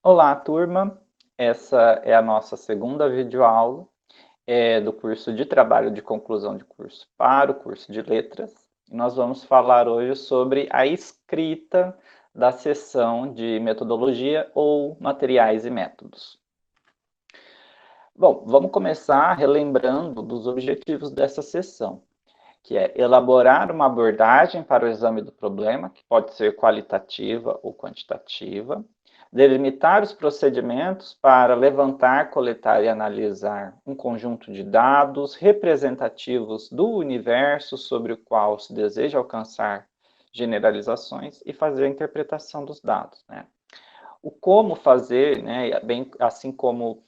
Olá, turma! Essa é a nossa segunda videoaula do curso de trabalho de conclusão de curso para o curso de letras. Nós vamos falar hoje sobre a escrita da seção de metodologia ou materiais e métodos. Bom, vamos começar relembrando dos objetivos dessa seção, que é elaborar uma abordagem para o exame do problema, que pode ser qualitativa ou quantitativa, delimitar os procedimentos para levantar, coletar e analisar um conjunto de dados representativos do universo sobre o qual se deseja alcançar generalizações e fazer a interpretação dos dados, né? O como fazer, né, bem, assim como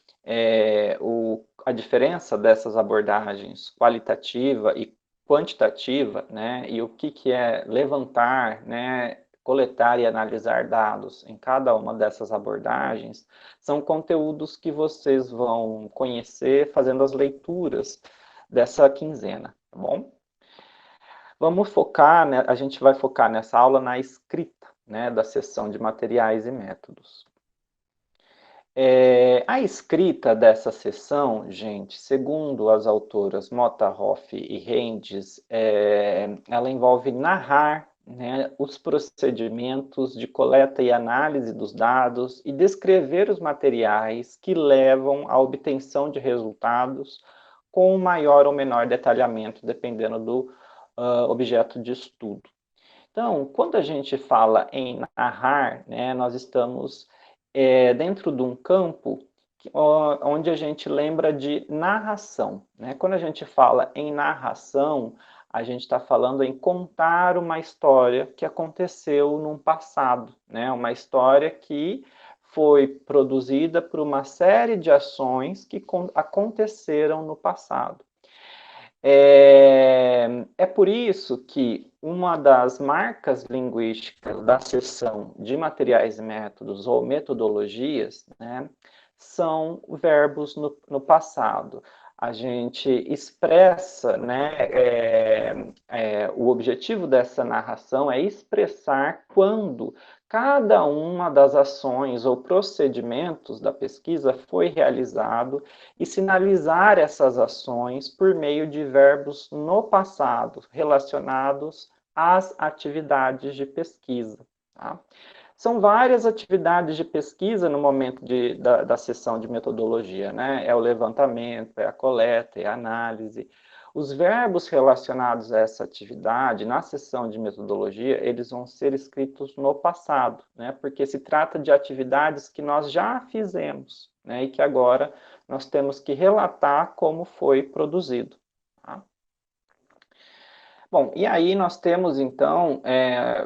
a diferença dessas abordagens qualitativa e quantitativa, né, e o que é levantar, né, coletar e analisar dados em cada uma dessas abordagens, são conteúdos que vocês vão conhecer fazendo as leituras dessa quinzena, tá bom? Vamos focar, né, a gente vai focar nessa aula na escrita, né, da seção de materiais e métodos. A escrita dessa seção, gente, segundo as autoras Mota, Hoff e Rendes, ela envolve narrar, né, os procedimentos de coleta e análise dos dados e descrever os materiais que levam à obtenção de resultados com maior ou menor detalhamento, dependendo do objeto de estudo. Então, quando a gente fala em narrar, né, nós estamos dentro de um campo onde a gente lembra de narração, né? Quando a gente fala em narração, a gente está falando em contar uma história que aconteceu num passado, né? Uma história que foi produzida por uma série de ações que aconteceram no passado. É por isso que uma das marcas linguísticas da seção de materiais e métodos ou metodologias, né, são verbos no passado. A gente expressa, né, o objetivo dessa narração é expressar quando cada uma das ações ou procedimentos da pesquisa foi realizado e sinalizar essas ações por meio de verbos no passado relacionados às atividades de pesquisa. Tá? São várias atividades de pesquisa no momento da sessão de metodologia, né? É o levantamento, é a coleta, é a análise. Os verbos relacionados a essa atividade, na sessão de metodologia, eles vão ser escritos no passado, né? Porque se trata de atividades que nós já fizemos, né? E que agora nós temos que relatar como foi produzido. Tá? Bom, e aí nós temos, então,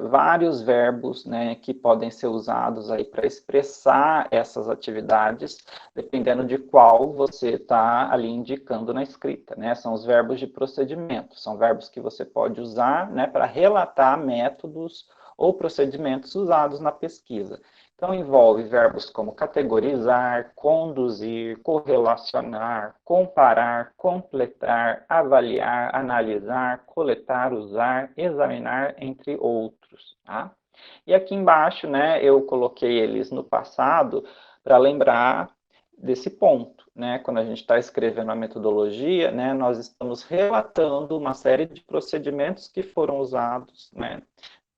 vários verbos, né, que podem ser usados aí para expressar essas atividades, dependendo de qual você está ali indicando na escrita, né? São os verbos de procedimento, são verbos que você pode usar, né, para relatar métodos ou procedimentos usados na pesquisa. Então, envolve verbos como categorizar, conduzir, correlacionar, comparar, completar, avaliar, analisar, coletar, usar, examinar, entre outros. Tá? E aqui embaixo, né, eu coloquei eles no passado para lembrar desse ponto. Né? Quando a gente está escrevendo a metodologia, né, nós estamos relatando uma série de procedimentos que foram usados, né,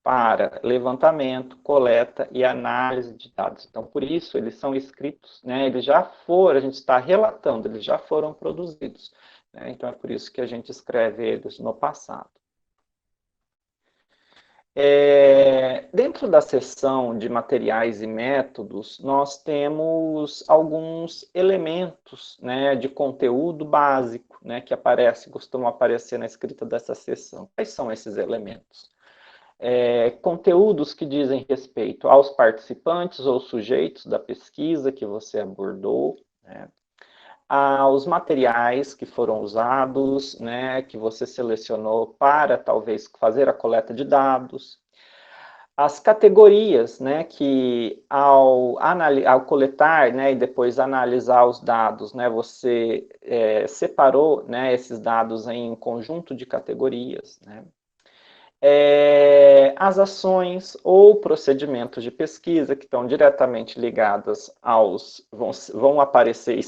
para levantamento, coleta e análise de dados. Então, por isso, eles são escritos, né? Eles já foram, a gente está relatando, eles já foram produzidos. Né? Então, é por isso que a gente escreve eles no passado. Dentro da seção de materiais e métodos, nós temos alguns elementos, né, de conteúdo básico, né, que costumam aparecer na escrita dessa seção. Quais são esses elementos? Conteúdos que dizem respeito aos participantes ou sujeitos da pesquisa que você abordou, né? Aos materiais que foram usados, né, que você selecionou para talvez fazer a coleta de dados, as categorias, né, que ao coletar, né, e depois analisar os dados, né, você separou, né, esses dados em um conjunto de categorias, né? As ações ou procedimentos de pesquisa que estão diretamente ligadas vão aparecer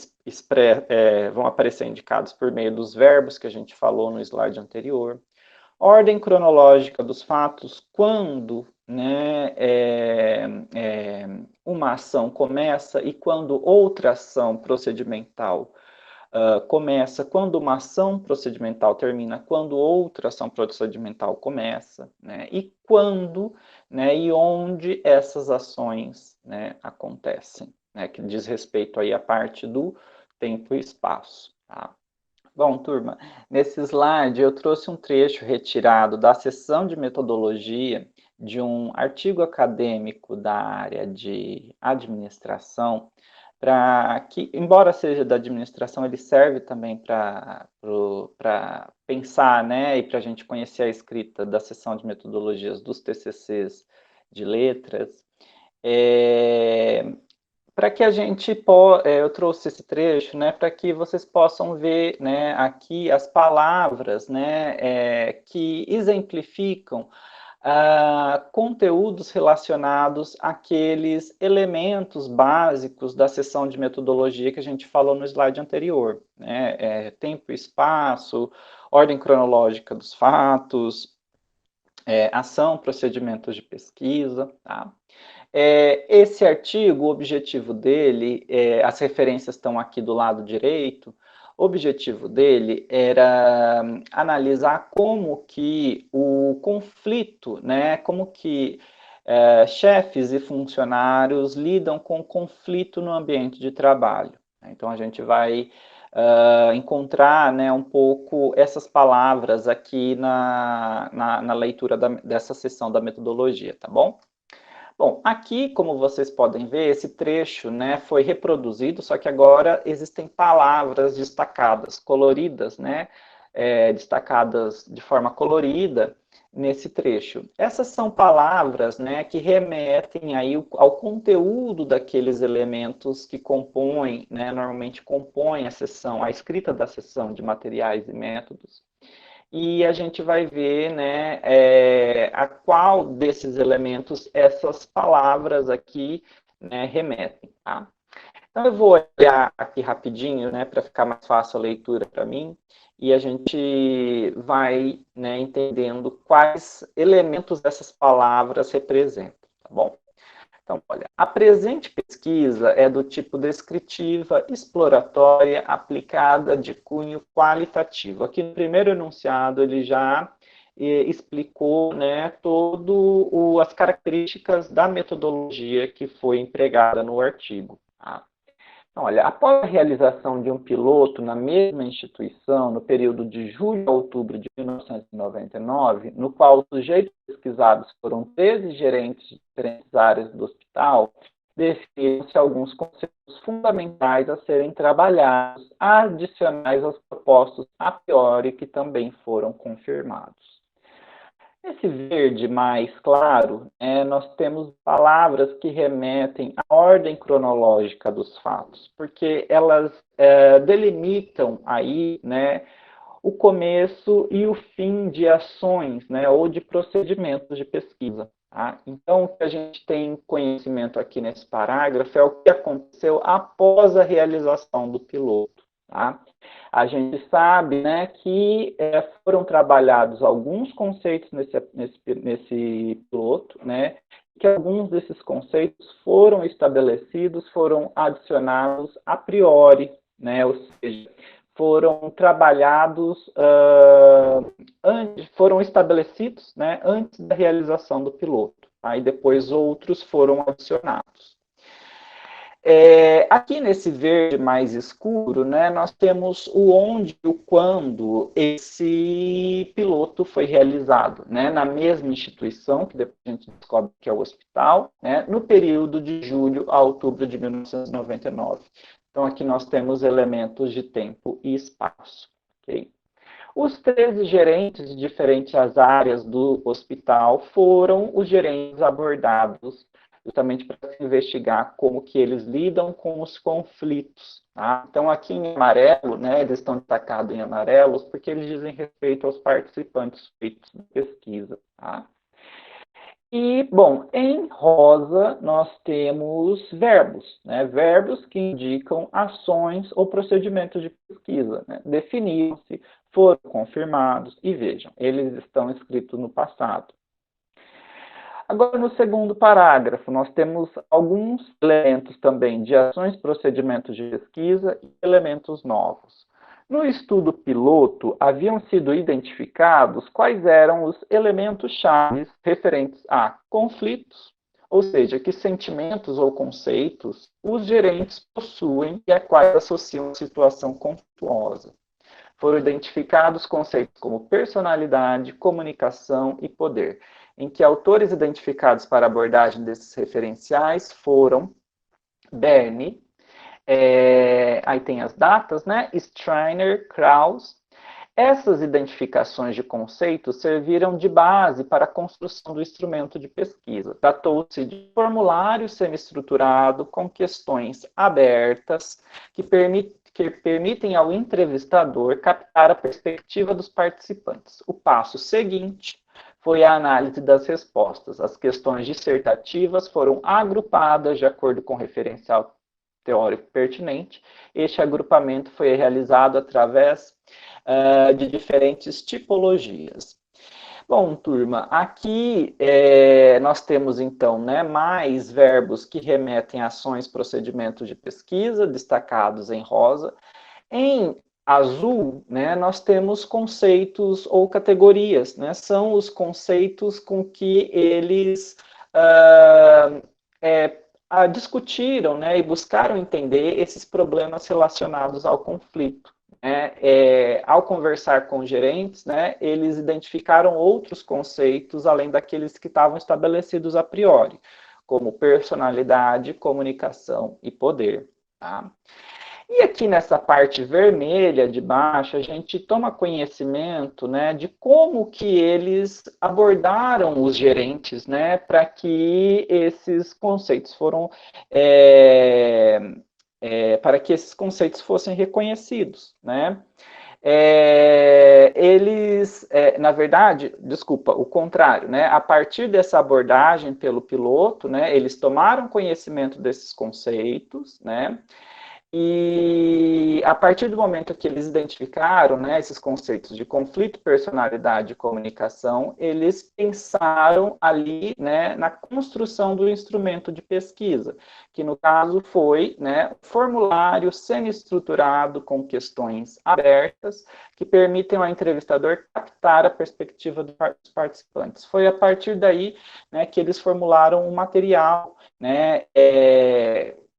vão aparecer indicados por meio dos verbos que a gente falou no slide anterior. Ordem cronológica dos fatos, quando, né, uma ação começa e quando outra ação procedimental começa, quando uma ação procedimental termina, quando outra ação procedimental começa, né, e quando, né, e onde essas ações, né, acontecem, né, que diz respeito aí à parte do tempo e espaço, tá? Bom, turma, nesse slide eu trouxe um trecho retirado da seção de metodologia de um artigo acadêmico da área de administração, para que, embora seja da administração, ele serve também para pensar, né, e para a gente conhecer a escrita da seção de metodologias dos TCCs de letras. Para que a gente eu trouxe esse trecho, né, para que vocês possam ver, né, aqui as palavras, né, que exemplificam conteúdos relacionados àqueles elementos básicos da seção de metodologia que a gente falou no slide anterior, né, tempo e espaço, ordem cronológica dos fatos, ação, procedimentos de pesquisa, tá? Esse artigo, o objetivo dele, as referências estão aqui do lado direito, o objetivo dele era analisar como que o conflito, né, como que chefes e funcionários lidam com conflito no ambiente de trabalho. Então, a gente vai encontrar, né, um pouco essas palavras aqui na leitura dessa seção da metodologia, tá bom? Bom, aqui, como vocês podem ver, esse trecho, né, foi reproduzido, só que agora existem palavras destacadas, coloridas, né, destacadas de forma colorida nesse trecho. Essas são palavras, né, que remetem aí ao conteúdo daqueles elementos que compõem, né, normalmente compõem a escrita da seção de materiais e métodos. E a gente vai ver, né, a qual desses elementos essas palavras aqui, né, remetem, tá? Então, eu vou olhar aqui rapidinho, né, para ficar mais fácil a leitura para mim, e a gente vai, né, entendendo quais elementos essas palavras representam, tá bom? Então, olha, a presente pesquisa é do tipo descritiva, exploratória, aplicada de cunho qualitativo. Aqui no primeiro enunciado ele já explicou, né, as características da metodologia que foi empregada no artigo. Tá? Então, olha, após a realização de um piloto na mesma instituição, no período de julho a outubro de 1999, no qual os sujeitos pesquisados foram 13 gerentes de diferentes áreas do hospital, definiram-se alguns conceitos fundamentais a serem trabalhados, adicionais aos propostos a priori que também foram confirmados. Nesse verde mais claro, nós temos palavras que remetem à ordem cronológica dos fatos, porque elas delimitam aí, né, o começo e o fim de ações, né, ou de procedimentos de pesquisa. Tá? Então, o que a gente tem conhecimento aqui nesse parágrafo é o que aconteceu após a realização do piloto. Tá? A gente sabe, né, que foram trabalhados alguns conceitos nesse piloto, né, que alguns desses conceitos foram estabelecidos, foram adicionados a priori, né, ou seja, foram trabalhados, foram estabelecidos, né, antes da realização do piloto. Aí depois outros foram adicionados. Aqui nesse verde mais escuro, né, nós temos o onde e o quando esse piloto foi realizado, né, na mesma instituição, que depois a gente descobre que é o hospital, né, no período de julho a outubro de 1999. Então, aqui nós temos elementos de tempo e espaço. Okay? Os 13 gerentes de diferentes áreas do hospital foram os gerentes abordados justamente para investigar como que eles lidam com os conflitos. Tá? Então, aqui em amarelo, né, eles estão destacados em amarelos porque eles dizem respeito aos participantes feitos da pesquisa. Tá? E, bom, em rosa nós temos verbos, né? Verbos que indicam ações ou procedimentos de pesquisa, né? Definiram-se, foram confirmados e vejam, eles estão escritos no passado. Agora, no segundo parágrafo, nós temos alguns elementos também de ações, procedimentos de pesquisa e elementos novos. No estudo piloto, haviam sido identificados quais eram os elementos chaves referentes a conflitos, ou seja, que sentimentos ou conceitos os gerentes possuem e a quais associam a situação conflituosa. Foram identificados conceitos como personalidade, comunicação e poder, em que autores identificados para a abordagem desses referenciais foram Berne, aí tem as datas, né? Schreiner, Krauss. Essas identificações de conceitos serviram de base para a construção do instrumento de pesquisa. Tratou-se de formulário semi-estruturado com questões abertas que permitem ao entrevistador captar a perspectiva dos participantes. O passo seguinte foi a análise das respostas. As questões dissertativas foram agrupadas de acordo com o referencial teórico pertinente. Este agrupamento foi realizado através de diferentes tipologias. Bom, turma, aqui nós temos então, né, mais verbos que remetem a ações, procedimentos de pesquisa, destacados em rosa. Em azul, né, nós temos conceitos ou categorias, né, são os conceitos com que eles discutiram, né, e buscaram entender esses problemas relacionados ao conflito. Ao conversar com gerentes, né, eles identificaram outros conceitos além daqueles que estavam estabelecidos a priori, como personalidade, comunicação e poder. Tá? E aqui nessa parte vermelha de baixo, a gente toma conhecimento, né, de como que eles abordaram os gerentes, né, para que esses conceitos para que esses conceitos fossem reconhecidos, né? Na verdade, desculpa, o contrário, né? A partir dessa abordagem pelo piloto, né, eles tomaram conhecimento desses conceitos, né? E a partir do momento que eles identificaram, né, esses conceitos de conflito, personalidade e comunicação, eles pensaram ali, né, na construção do instrumento de pesquisa, que no caso foi, né, um formulário semi-estruturado com questões abertas que permitem ao entrevistador captar a perspectiva dos participantes. Foi a partir daí, né, que eles formularam um material, né,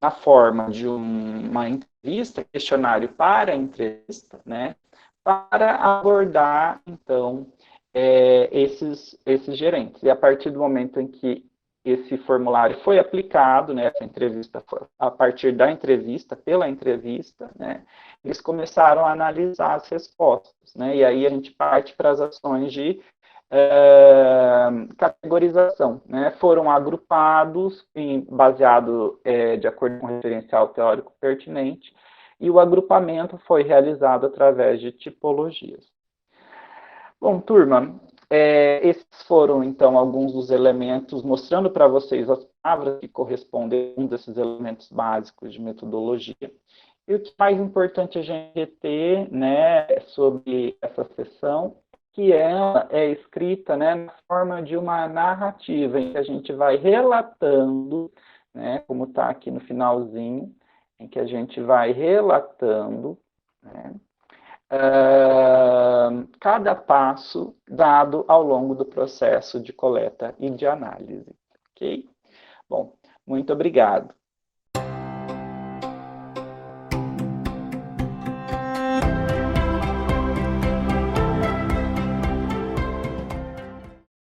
na forma de uma entrevista, questionário para a entrevista, né, para abordar, então, esses gerentes. E a partir do momento em que esse formulário foi aplicado, né, essa entrevista, a partir da entrevista, pela entrevista, né, eles começaram a analisar as respostas, né, e aí a gente parte para as ações de categorização, né? Foram agrupados baseado de acordo com o referencial teórico pertinente, e o agrupamento foi realizado através de tipologias. Bom, turma, esses foram, então, alguns dos elementos, mostrando para vocês as palavras que correspondem a um desses elementos básicos de metodologia. E o que é mais importante a gente ter, né, sobre essa sessão, que ela é escrita, né, na forma de uma narrativa, em que a gente vai relatando, né, como está aqui no finalzinho, em que a gente vai relatando, né, cada passo dado ao longo do processo de coleta e de análise. Ok? Bom, muito obrigado.